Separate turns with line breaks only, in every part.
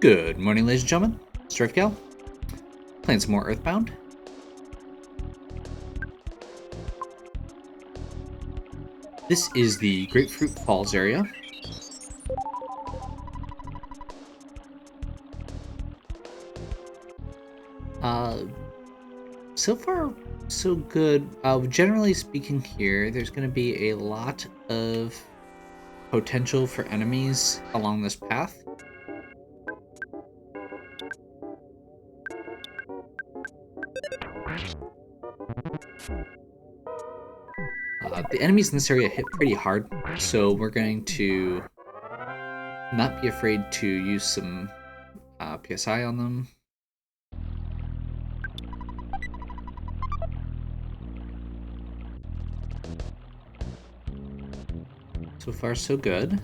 Good morning, ladies and gentlemen. It's Gal, playing some more Earthbound. This is the Grapefruit Falls area. So far, so good. Generally speaking here, there's going to be a lot of potential for enemies along this path. The enemies in this area hit pretty hard, so we're going to not be afraid to use some PSI on them. So far, so good.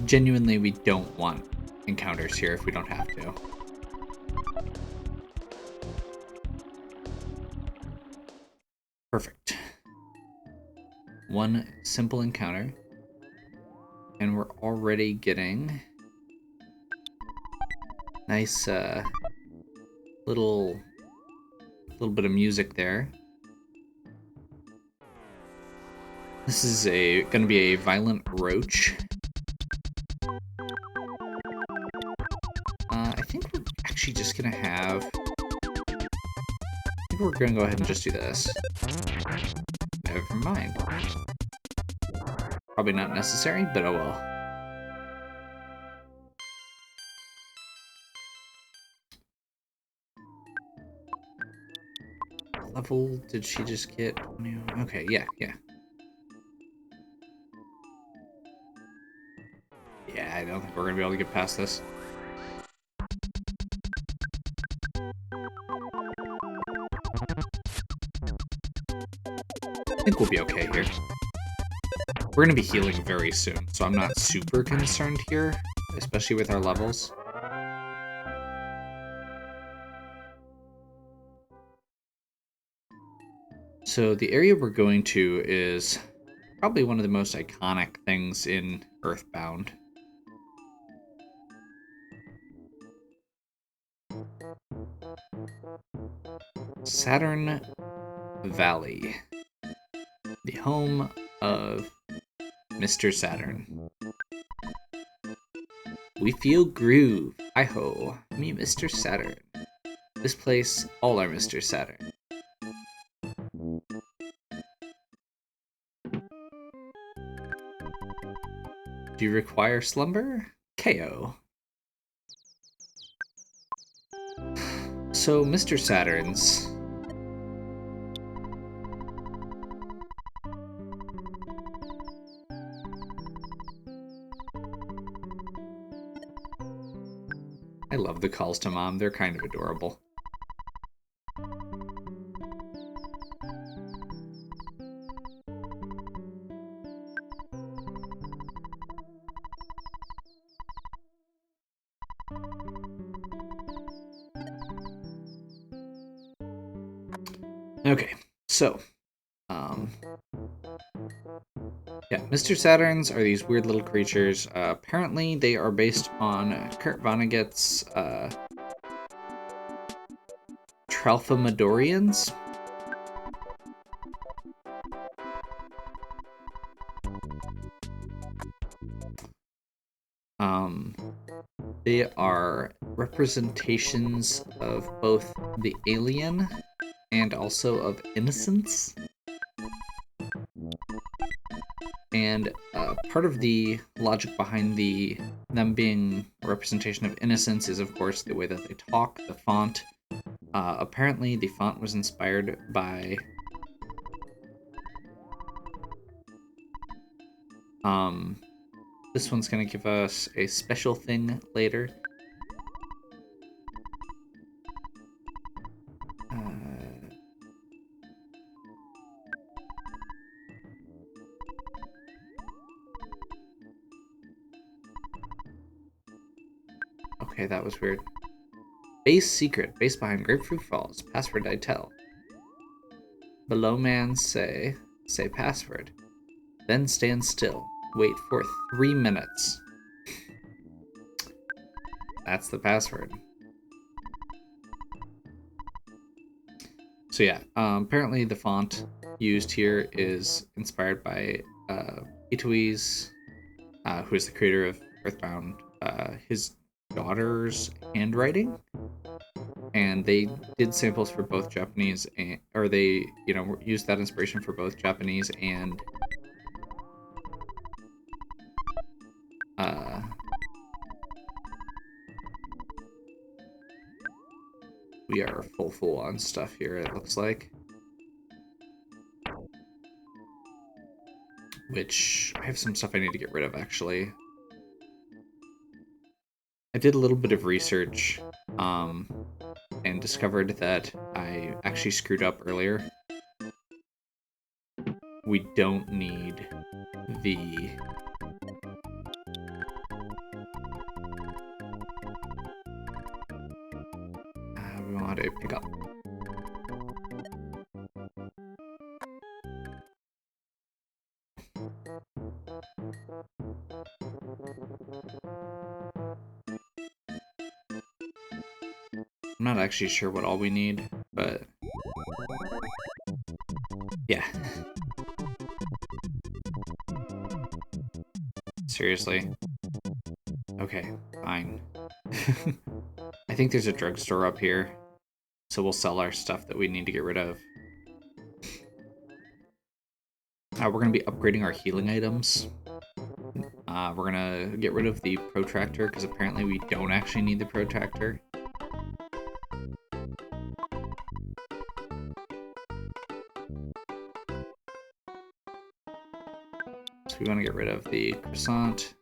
Genuinely, we don't want encounters here if we don't have to. Perfect. One simple encounter, and we're already getting nice little bit of music there. This is going to be a violent roach. I think we're actually just going to have... I think we're going to go ahead and just do this. Never mind. Probably not necessary, but oh well. Level did she just get? Okay, yeah. Yeah, I don't think we're going to be able to get past this. I think we'll be okay here. We're going to be healing very soon, so I'm not super concerned here, especially with our levels. So the area we're going to is probably one of the most iconic things in Earthbound. Saturn Valley, the home of Mr. Saturn. We feel groove. Hi-ho, me Mr. Saturn. This place, all are Mr. Saturn. Do you require slumber? KO. So, Mr. Saturn's... I love the calls to Mom, they're kind of adorable. Okay, so, yeah, Mr. Saturns are these weird little creatures. Apparently, they are based on Kurt Vonnegut's Tralfamadorians. They are representations of both the alien and also of innocence. And part of the logic behind them being a representation of innocence is, of course, the way that they talk, the font. Apparently, the font was inspired by this one's going to give us a special thing later. Okay, that was weird. Base secret. Base behind Grapefruit Falls. Password I tell. Below man say password. Then stand still. wait for 3 minutes. That's the password. So yeah, apparently the font used here is inspired by Itoi's, who is the creator of Earthbound, his daughter's handwriting, and they did samples for both Japanese and, or they, used that inspiration for both Japanese and we are full on stuff here, it looks like. Which, I have some stuff I need to get rid of, actually. I did a little bit of research, and discovered that I actually screwed up earlier. We don't need the... we want to pick up. I'm not actually sure what all we need, but yeah. Seriously. Okay, fine. I think there's a drugstore up here, so we'll sell our stuff that we need to get rid of. We're going to be upgrading our healing items. We're going to get rid of the protractor, because apparently we don't actually need the protractor. So we want to get rid of the croissant.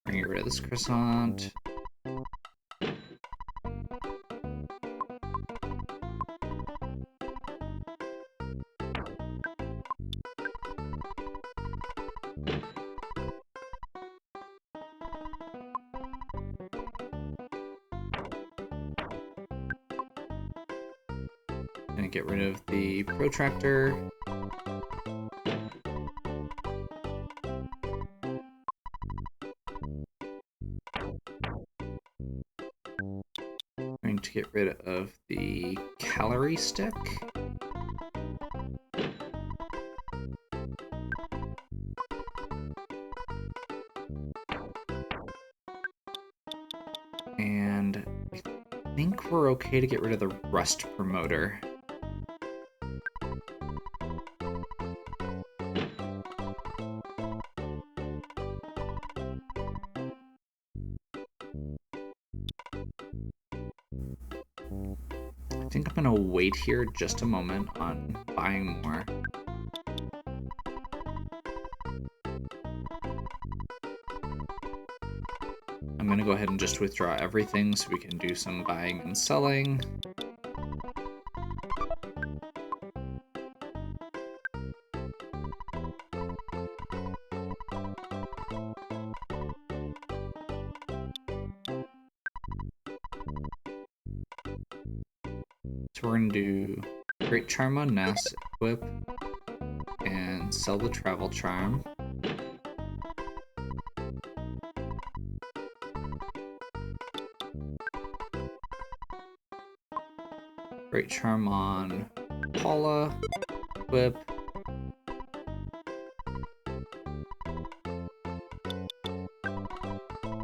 We're going to get rid of this croissant. Gonna get rid of the protractor. Going to get rid of the calorie stick. And I think we're okay to get rid of the rust promoter. I think I'm gonna wait here just a moment on buying more. I'm gonna go ahead and just withdraw everything so we can do some buying and selling. So we're gonna do Great Charm on Ness, equip, and sell the Travel Charm. Great Charm on Paula, equip.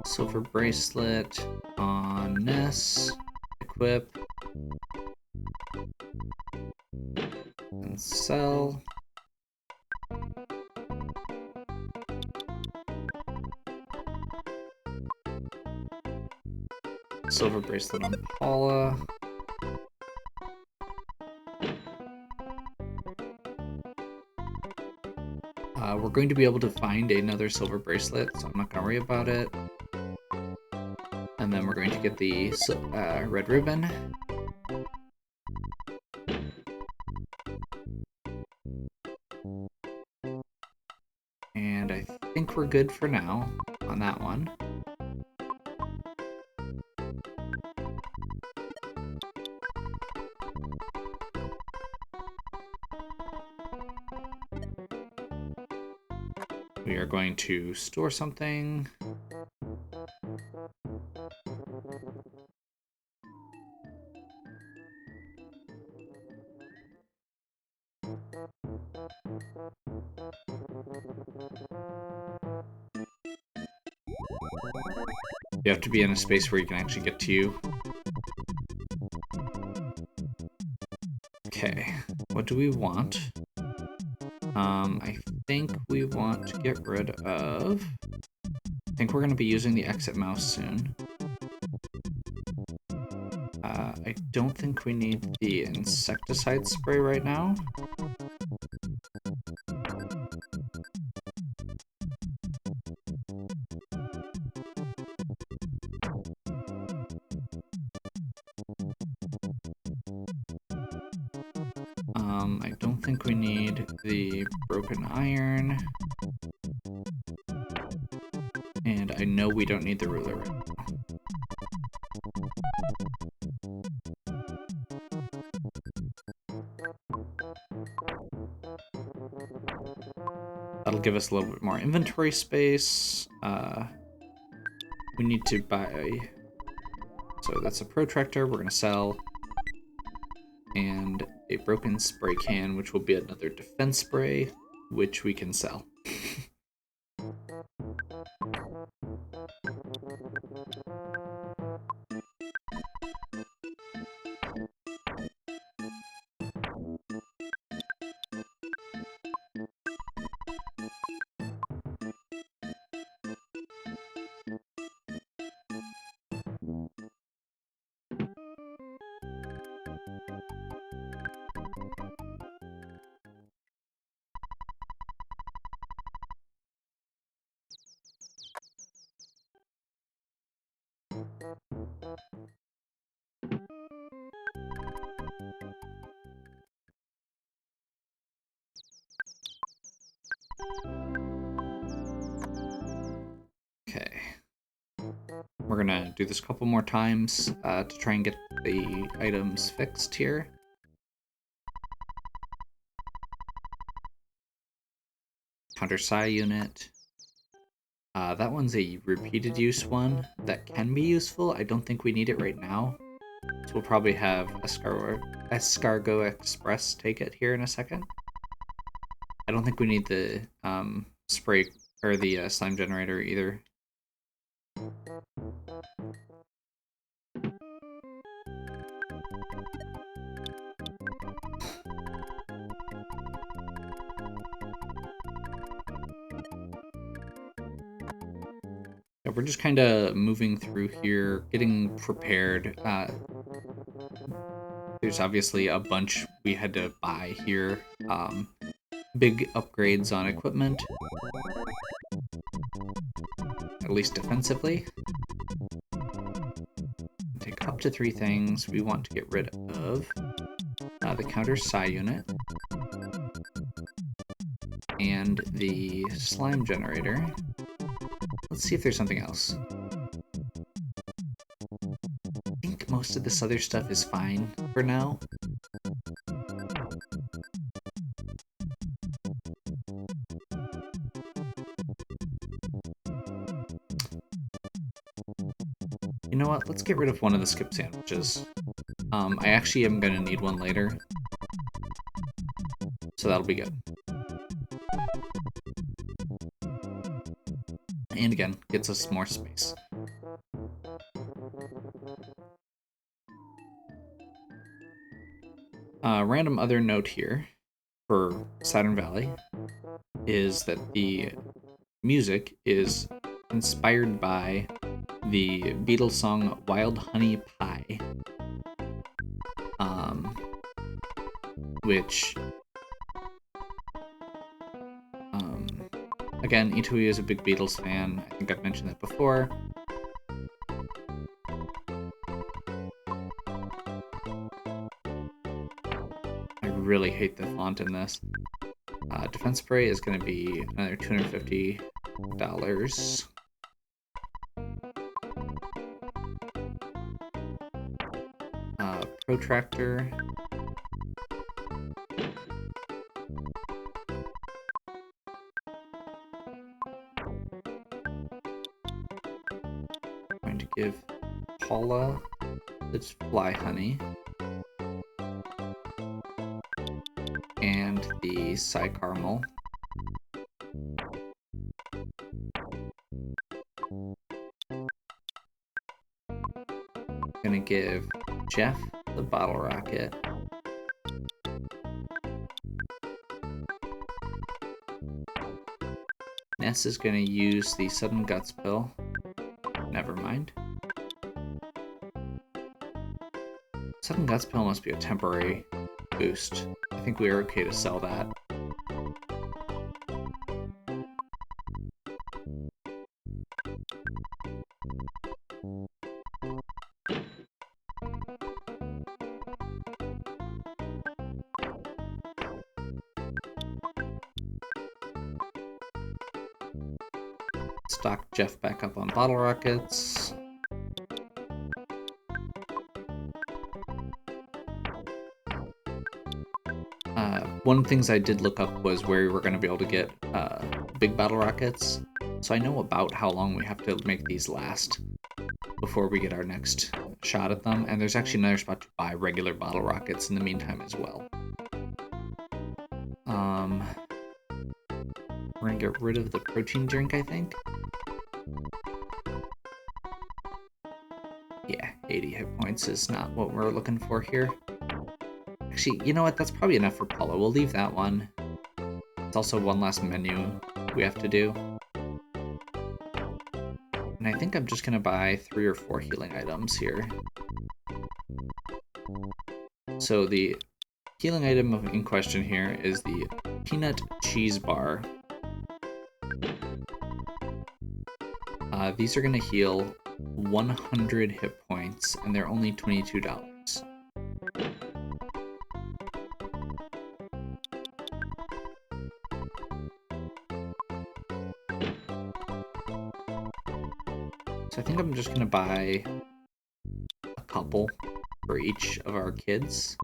Silver Bracelet on Ness, equip. And sell. Silver Bracelet on Paula. We're going to be able to find another silver bracelet, so I'm not going to worry about it. And then we're going to get the red ribbon. And I think think we're good for now on that one. We are going to store something. You have to be in a space where you can actually get to you. Okay, what do we want? I think we want to get rid of... I think we're going to be using the exit mouse soon. I don't think we need the insecticide spray right now. I don't think we need the broken iron. And I know we don't need the ruler right now. That'll give us a little bit more inventory space. We need to buy... So that's a protractor we're going to sell. And a broken spray can, which will be another defense spray, which we can sell. Okay. We're gonna do this a couple more times to try and get the items fixed here. Counter psi unit. That one's a repeated use one that can be useful. I don't think we need it right now. So we'll probably have Escargot Express take it here in a second. I don't think we need the spray or the slime generator either. Yeah, we're just kind of moving through here, getting prepared. There's obviously a bunch we had to buy here. Big upgrades on equipment, at least defensively. Take up to 3 things. We want to get rid of the counter psi unit and the slime generator. Let's see if there's something else. I think most of this other stuff is fine for now. You know what? Let's get rid of one of the skip sandwiches. I actually am going to need one later. So that'll be good. And again, gets us more space. Random other note here for Saturn Valley is that the music is inspired by the Beatles song Wild Honey Pie, which, again, Itoi is a big Beatles fan. I think I've mentioned that before. I really hate the font in this. Defense spray is going to be another 250. Protractor. I'm going to give Paula its fly honey. And the Psy Caramel. Gonna give Jeff the Bottle Rocket. Ness is gonna use the Sudden Guts pill. Never mind. Sudden Guts pill must be a temporary boost. I think we are okay to sell that. Stock Jeff back up on bottle rockets. One of the things I did look up was where we were going to be able to get big bottle rockets. So I know about how long we have to make these last before we get our next shot at them. And there's actually another spot to buy regular bottle rockets in the meantime as well. We're going to get rid of the protein drink, I think. Yeah, 80 hit points is not what we're looking for here. Actually, you know what? That's probably enough for Paula. We'll leave that one. It's also one last menu we have to do. And I think I'm just going to buy 3 or 4 healing items here. So the healing item in question here is the peanut cheese bar. These are going to heal 100 hit points, and they're only $22. So I think I'm just going to buy a couple for each of our kids.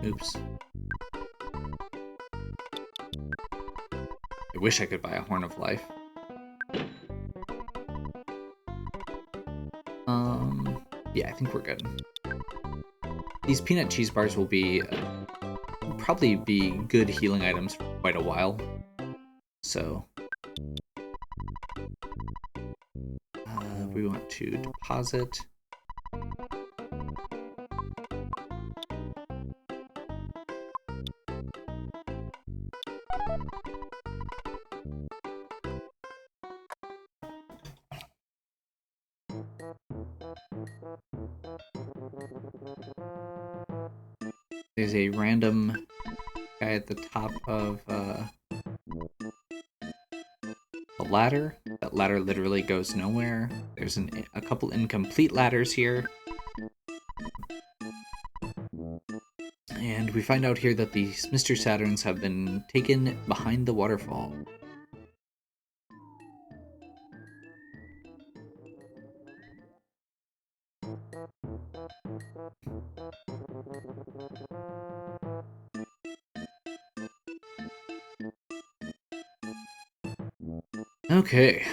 Oops. I wish I could buy a Horn of Life. Yeah, I think we're good. These peanut cheese bars will be probably be good healing items for quite a while. So we want to deposit. There's a random guy at the top of the ladder. That ladder literally goes nowhere. There's a couple incomplete ladders here. And we find out here that these Mr. Saturns have been taken behind the waterfall. Okay,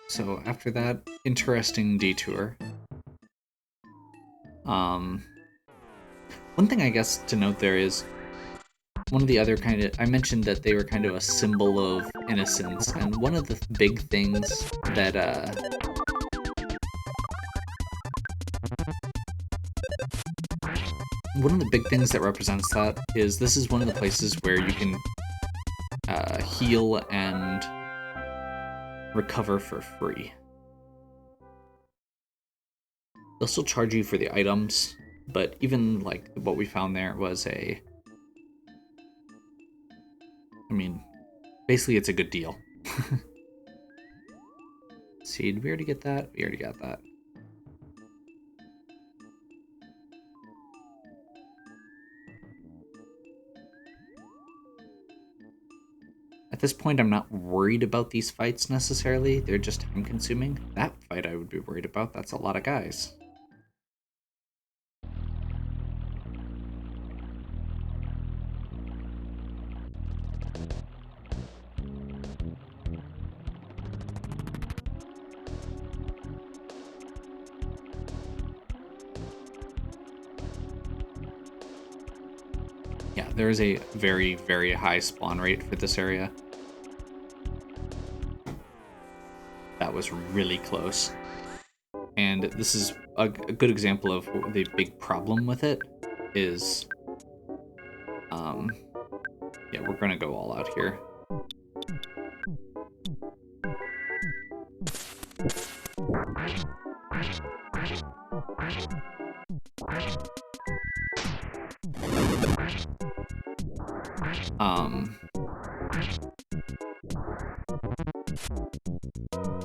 so after that interesting detour, one thing I guess to note there is one of the other I mentioned that they were kind of a symbol of innocence, and one of the big things that represents that is this is one of the places where you can heal and recover for free. They'll still charge you for the items, but even like what we found there was basically it's a good deal. See, did we already get that? We already got that. this point, I'm not worried about these fights necessarily. They're just time consuming. That fight I would be worried about. That's a lot of guys. Yeah, there is a very, very high spawn rate for this area. That was really close. And this is a good example of the big problem with it is, yeah, we're gonna go all out here.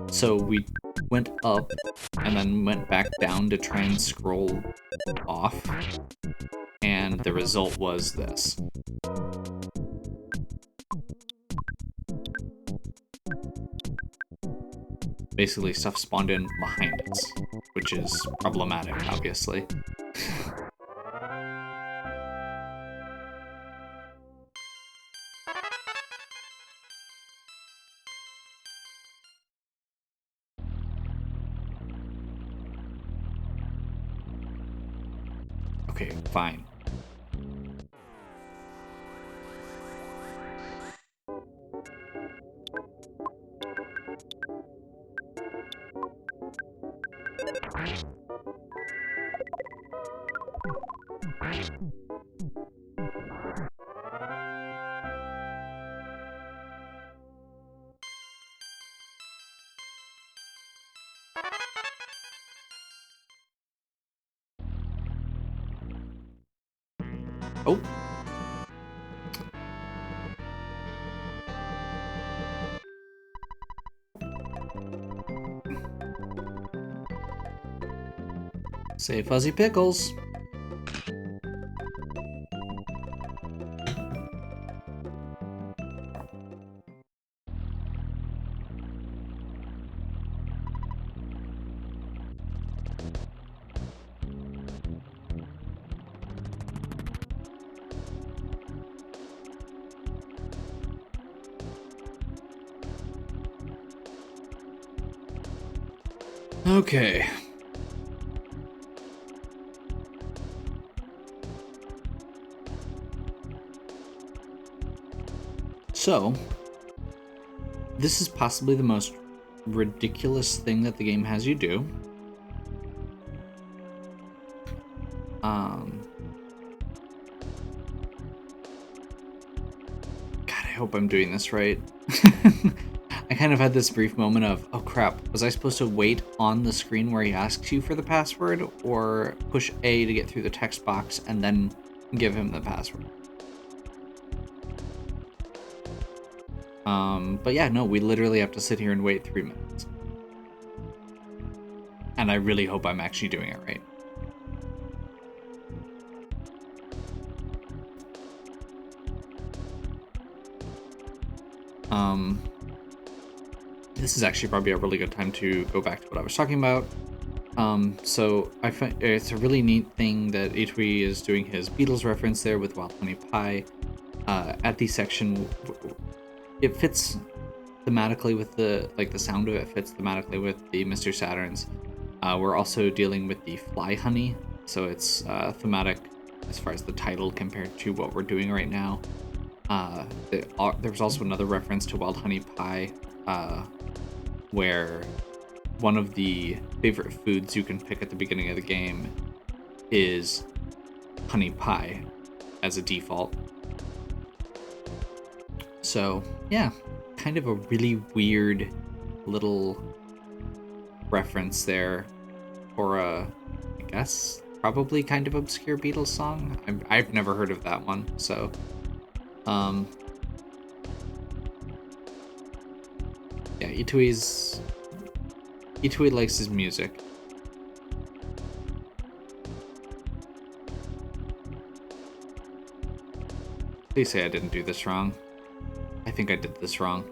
So we went up and then went back down to try and scroll off, and the result was this. Basically, stuff spawned in behind us, which is problematic, obviously. Okay, fine. Oh. Say Fuzzy Pickles. Okay. So, this is possibly the most ridiculous thing that the game has you do. God, I hope I'm doing this right. I kind of had this brief moment of, oh crap, was I supposed to wait on the screen where he asks you for the password, or push A to get through the text box and then give him the password? But yeah, no, we literally have to sit here and wait 3 minutes. And I really hope I'm actually doing it right. This is actually probably a really good time to go back to what I was talking about. So I find it's a really neat thing that H3 is doing his Beatles reference there with Wild Honey Pie. At the section, it fits thematically with the sound of it fits thematically with the Mr. Saturns. We're also dealing with the Fly Honey, so it's thematic as far as the title compared to what we're doing right now. There was also another reference to Wild Honey Pie, where one of the favorite foods you can pick at the beginning of the game is honey pie as a default. So, yeah, kind of a really weird little reference there for a, I guess, probably kind of obscure Beatles song. I've never heard of that one, so yeah, Itui likes his music. Please say I didn't do this wrong. I think I did this wrong.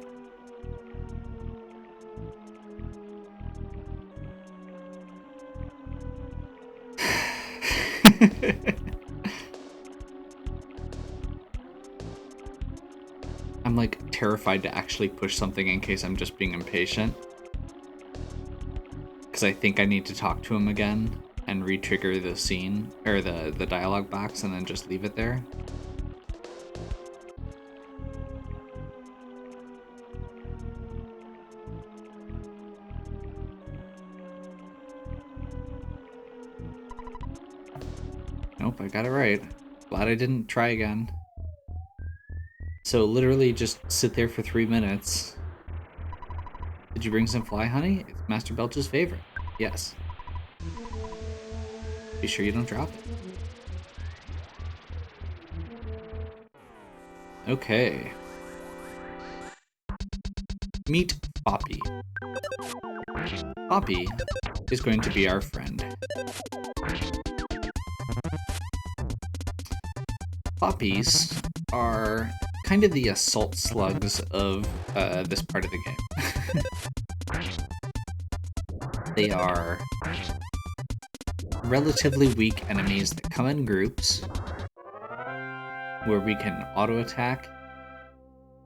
I'm like terrified to actually push something in case I'm just being impatient. Because I think I need to talk to him again and re-trigger the scene, or the dialogue box, and then just leave it there. Nope, I got it right. Glad I didn't try again. So literally just sit there for 3 minutes. Did you bring some fly honey? It's Master Belch's favorite. Yes. Be sure you don't drop it. Okay. Meet Poppy. Poppy is going to be our friend. Poppies are kind of the assault slugs of this part of the game. They are relatively weak enemies that come in groups where we can auto-attack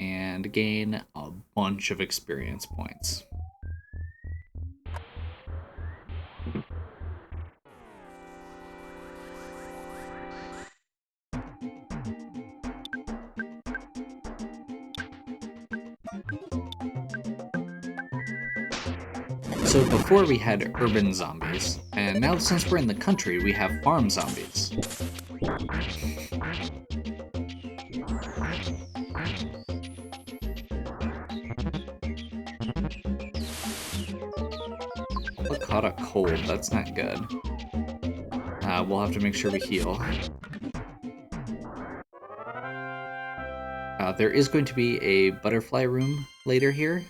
and gain a bunch of experience points. So before we had urban zombies, and now since we're in the country, we have farm zombies. Look, caught a cold, that's not good. We'll have to make sure we heal. There is going to be a butterfly room later here.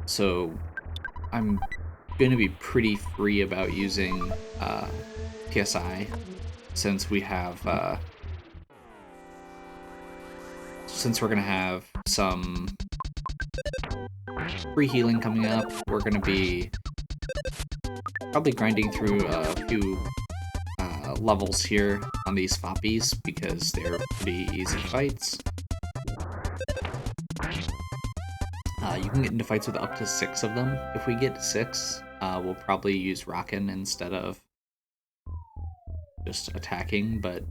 So I'm going to be pretty free about using PSI since we have since we're going to have some free healing coming up. We're going to be probably grinding through a few levels here on these foppies because they're pretty easy fights. You can get into fights with up to 6 of them. If we get 6, we'll probably use Rockin' instead of just attacking, but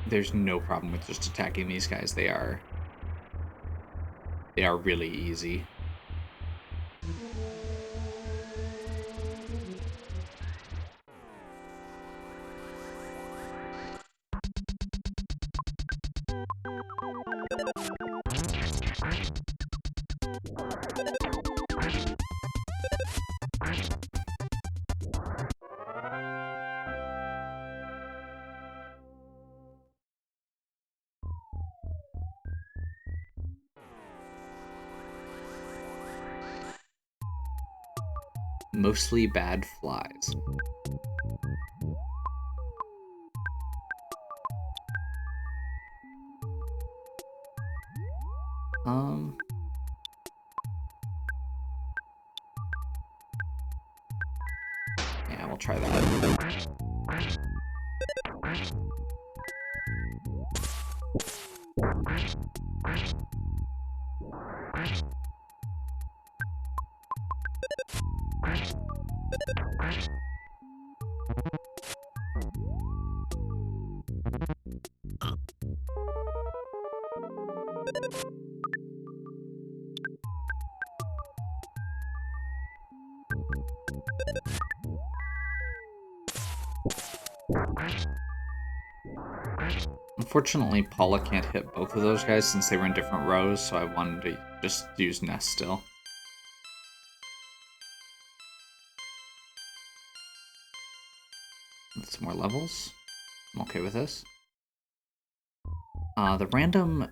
there's no problem with just attacking these guys. They are really easy. Mostly bad flies. Yeah, we'll try that. Unfortunately, Paula can't hit both of those guys since they were in different rows, so I wanted to just use Nest still. Some more levels. I'm okay with this. The random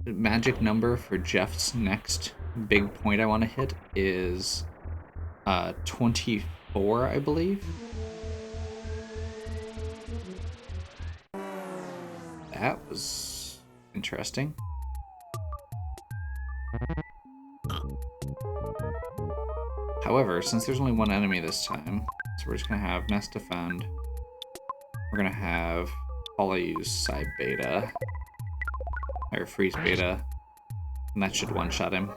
magic number for Jeff's next big point I want to hit is 24. 4, I believe. That was interesting. However, since there's only one enemy this time, so we're just gonna have Nest defend. We're gonna have Paula use Psi Beta, or Freeze Beta, and that should one-shot him.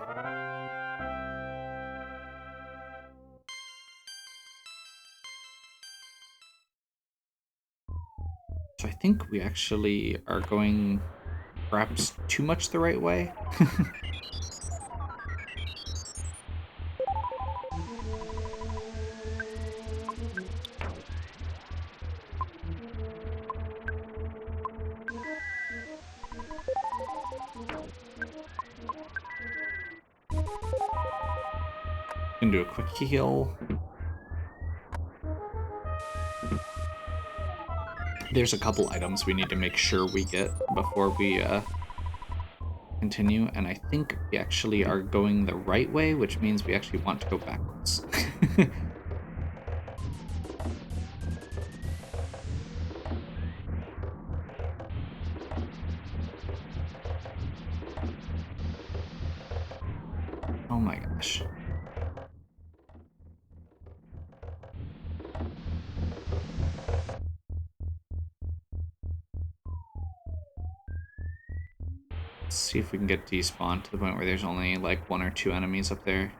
So I think we actually are going perhaps too much the right way. Gonna do a quick heal. There's a couple items we need to make sure we get before we continue, and I think we actually are going the right way, which means we actually want to go backwards. Oh my gosh. Let's see if we can get despawned to the point where there's only like 1 or 2 enemies up there.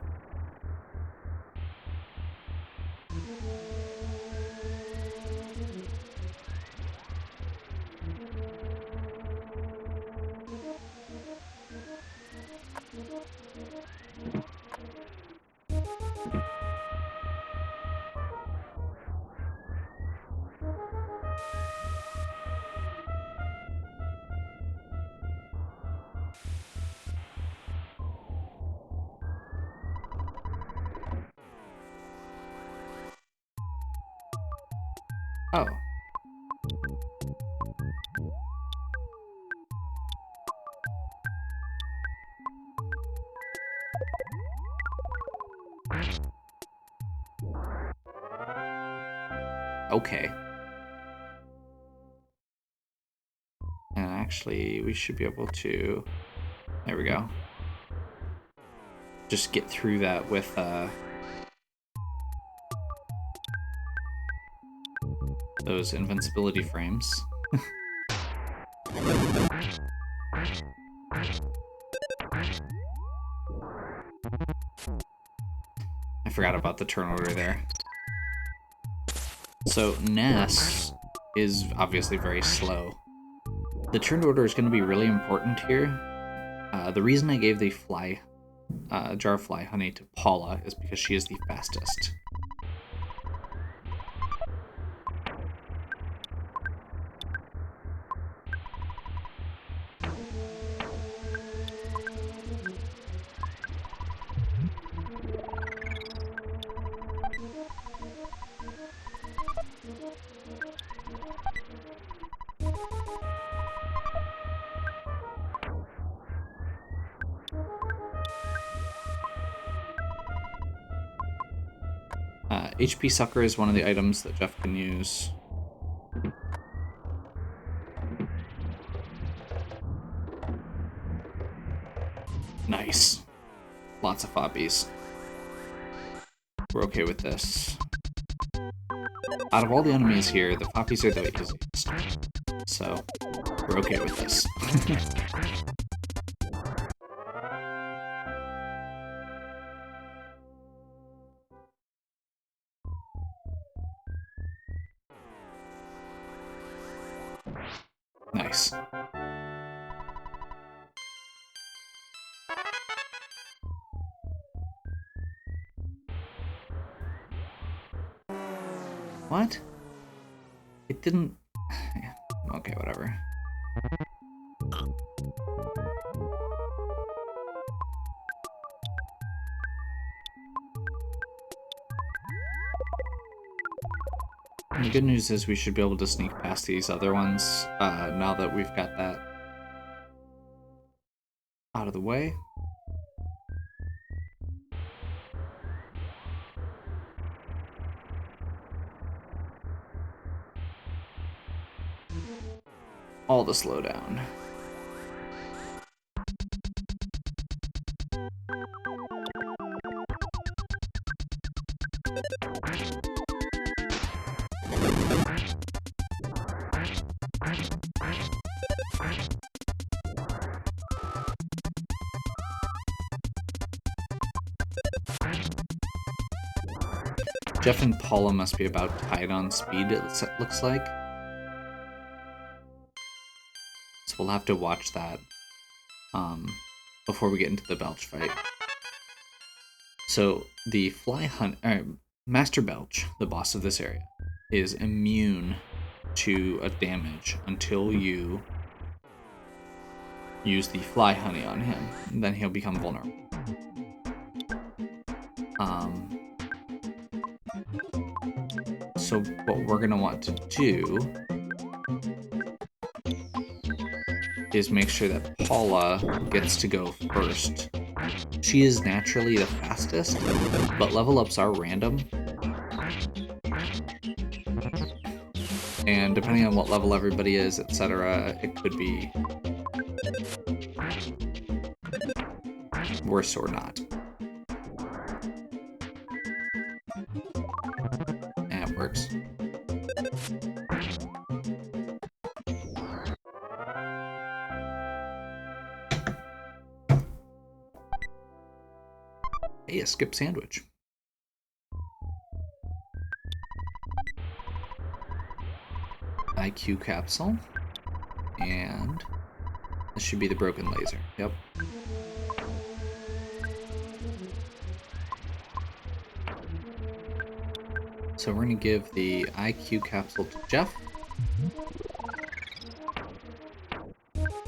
Oh. Okay. And actually, we should be able to... There we go. Just get through that with, those invincibility frames. I forgot about the turn order there. So Ness is obviously very slow. The turn order is going to be really important here. The reason I gave the jar of fly honey to Paula is because she is the fastest. HP Sucker is one of the items that Jeff can use. Nice. Lots of foppies. We're okay with this. Out of all the enemies here, the foppies are the easiest. So, we're okay with this. Nice. What? It didn't... Okay, whatever. And the good news is we should be able to sneak past these other ones now that we've got that out of the way. all the slowdown. Jeff and Paula must be about tied on speed, it looks like. So we'll have to watch that before we get into the Belch fight. So the Master Belch, the boss of this area, is immune to a damage until you use the fly honey on him. And then he'll become vulnerable. So what we're going to want to do is make sure that Paula gets to go first. She is naturally the fastest, but level ups are random. And depending on what level everybody is, etc., it could be worse or not. And it works. Hey, a skip sandwich. IQ capsule. And this should be the broken laser. Yep. So we're going to give the IQ capsule to Jeff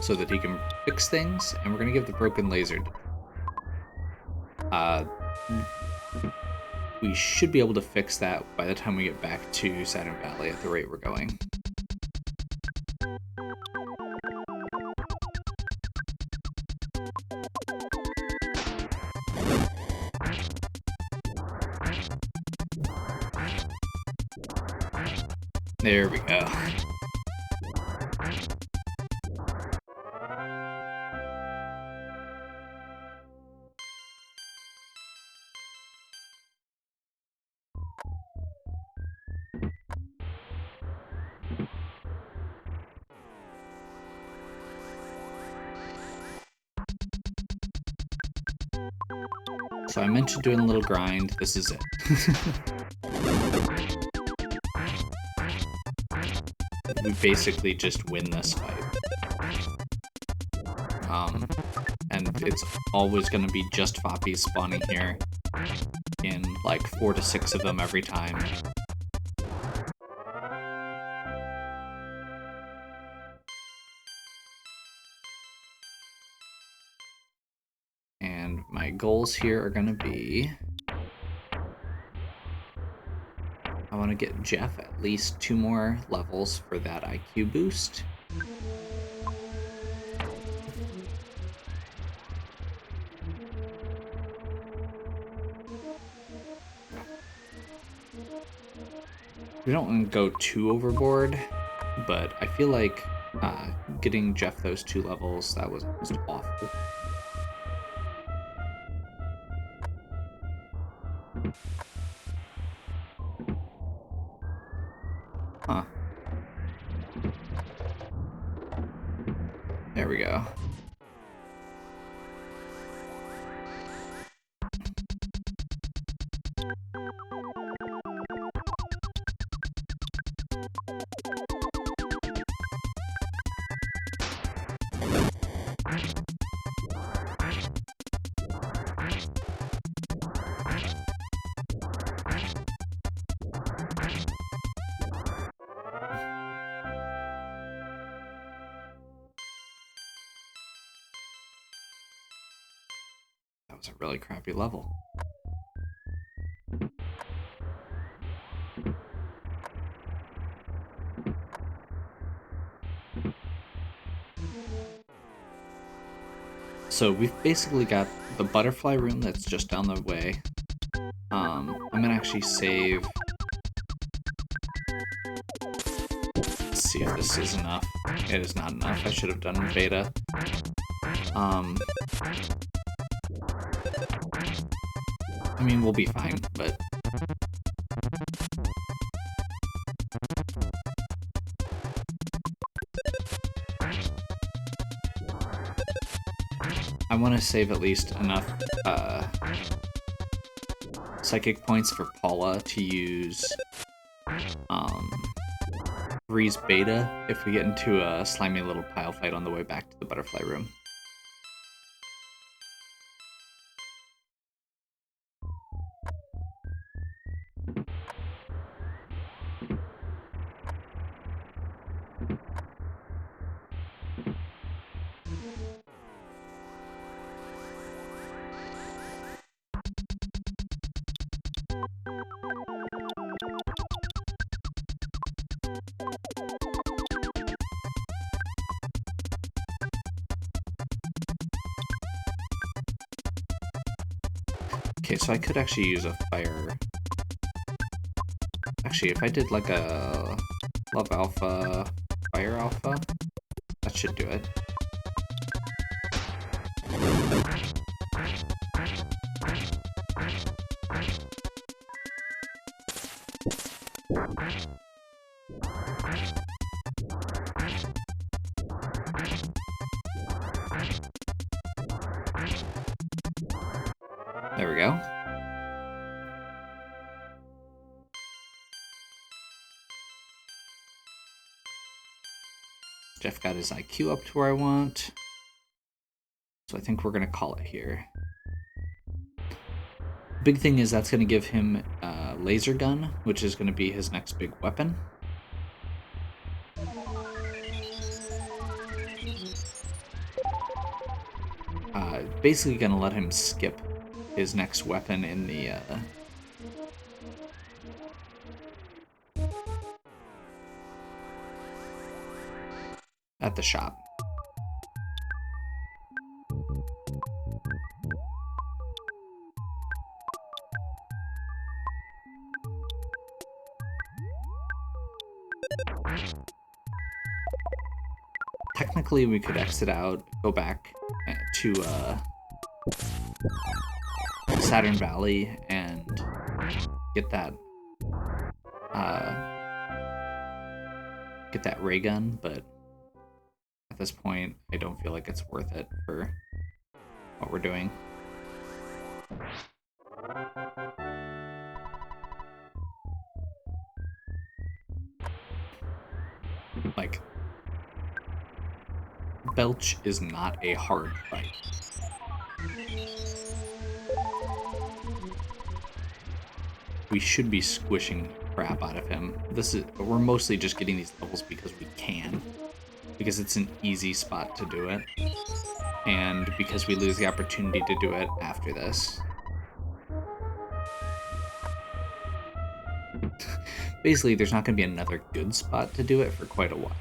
so that he can fix things, and we're going to give the broken laser to we should be able to fix that by the time we get back to Saturn Valley at the rate we're going. There we go. So I mentioned doing a little grind. This is it. We basically just win this fight. And it's always going to be just Foppies spawning here in like 4 to 6 of them every time. And my goals here are going to be, I want to get Jeff at least 2 more levels for that IQ boost. We don't want to go too overboard, but I feel like getting Jeff those 2 levels, that was just awful. Huh. There we go. That was a really crappy level. So we've basically got the butterfly room that's just down the way. I'm gonna actually save see if this is enough. It is not enough. I should have done beta. I mean, we'll be fine, but... I want to save at least enough psychic points for Paula to use Breeze Beta if we get into a slimy little pile fight on the way back to the butterfly room. Okay, so I could actually use a fire. Actually, if I did like a Love Alpha, Fire Alpha, that should do it. There we go. Jeff got his IQ up to where I want. So I think we're going to call it here. Big thing is that's going to give him a laser gun, which is going to be his next big weapon. Basically going to let him skip his next weapon in the at the shop. Technically, we could exit out, go back to Saturn Valley and get that ray gun, but at this point, I don't feel like it's worth it for what we're doing. Like, Belch is not a hard fight. We should be squishing crap out of him. We're mostly just getting these levels because we can. Because it's an easy spot to do it. And because we lose the opportunity to do it after this. Basically, there's not going to be another good spot to do it for quite a while.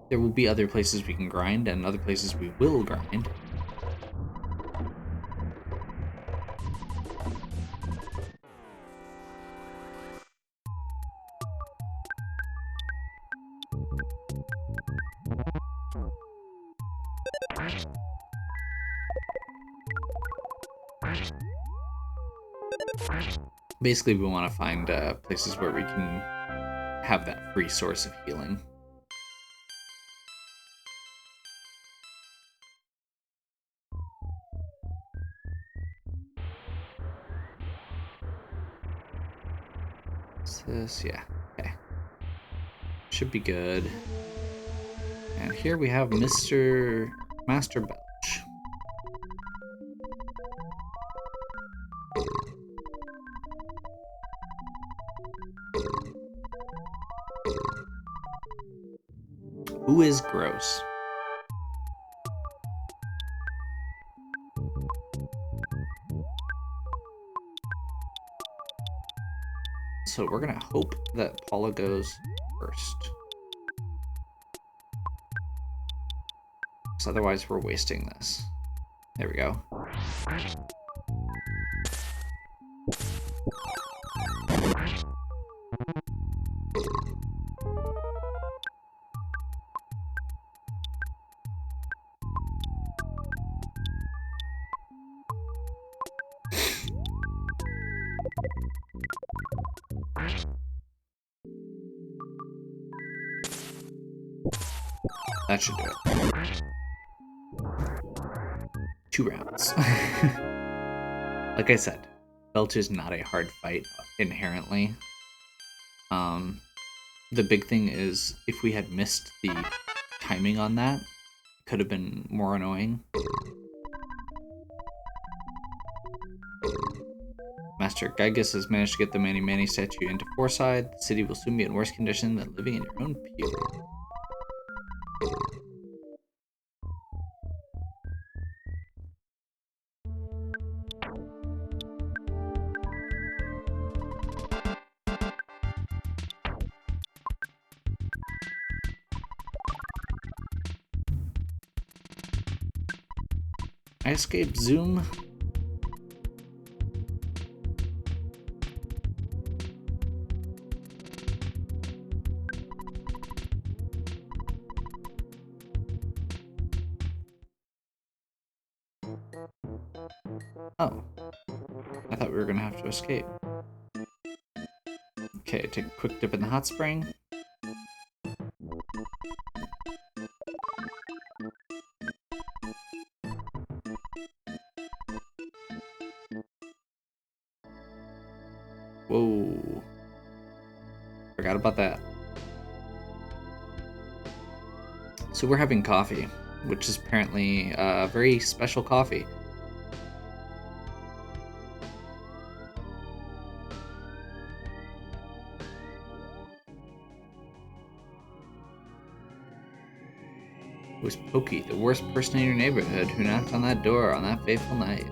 There will be other places we can grind and other places we will grind. Basically, we want to find places where we can have that free source of healing. What's this? Yeah, okay. Should be good. And here we have Master Belch. Who is gross? So we're gonna hope that Paula goes first. Because otherwise we're wasting this. There we go. That should do it. 2 rounds. Like I said, Belch is not a hard fight inherently. The big thing is if we had missed the timing on that, it could have been more annoying. Master Gygus has managed to get the Manny Manny statue into Forside. The city will soon be in worse condition than living in your own pew. I escaped Zoom. Oh. I thought we were gonna have to escape. Okay, take a quick dip in the hot spring. Whoa. Forgot about that. So we're having coffee, which is apparently a very special coffee. It was Pokey, the worst person in your neighborhood, who knocked on that door on that fateful night.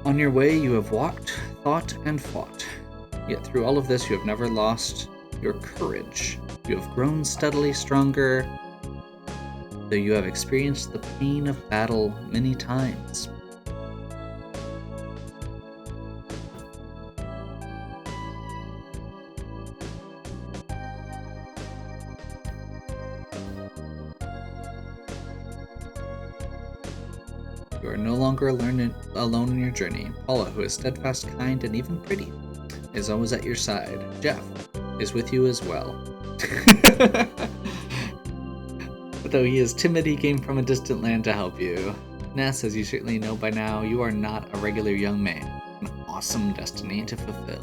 On your way, you have walked, thought, and fought. Yet through all of this, you have never lost your courage. You have grown steadily stronger, though you have experienced the pain of battle many times. You are no longer alone in your journey. Paula, who is steadfast, kind, and even pretty, is always at your side. Jeff is with you as well. Though he is timid, he came from a distant land to help you. Ness, as you certainly know by now, you are not a regular young man. An awesome destiny to fulfill.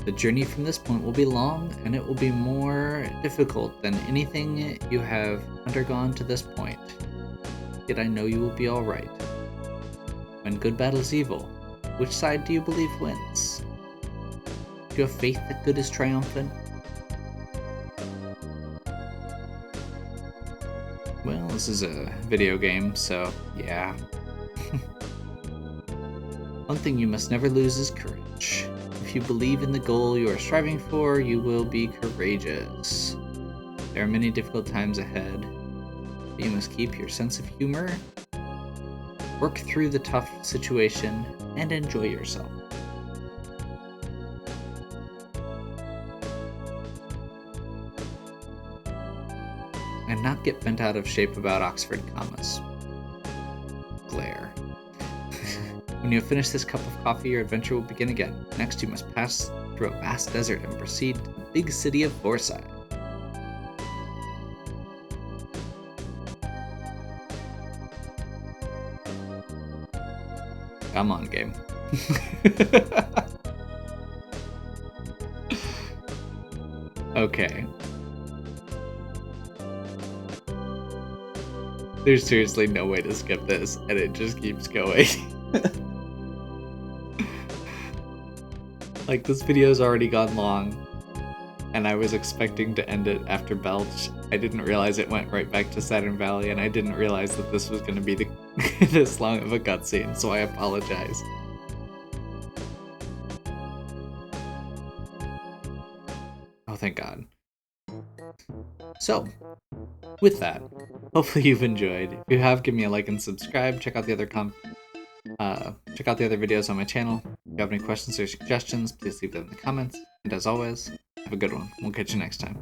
The journey from this point will be long, and it will be more difficult than anything you have undergone to this point. Yet I know you will be alright. When good battles evil, which side do you believe wins? Do you have faith that good is triumphant? Well, this is a video game, so yeah. One thing you must never lose is courage. If you believe in the goal you are striving for, you will be courageous. There are many difficult times ahead, but you must keep your sense of humor, work through the tough situation, and enjoy yourself. And not get bent out of shape about Oxford commas. Glare. When you have finished this cup of coffee, your adventure will begin again. Next, you must pass through a vast desert and proceed to the big city of Forside. Come on, game. Okay. There's seriously no way to skip this, and it just keeps going. Like, this video's already gone long, and I was expecting to end it after Belch. I didn't realize it went right back to Saturn Valley, and I didn't realize that this was going to be this long of a cutscene, so I apologize. Oh, thank God. So, with that, hopefully you've enjoyed. If you have, give me a like and subscribe. Check out the other videos on my channel. If you have any questions or suggestions, please leave them in the comments. And as always, have a good one. We'll catch you next time.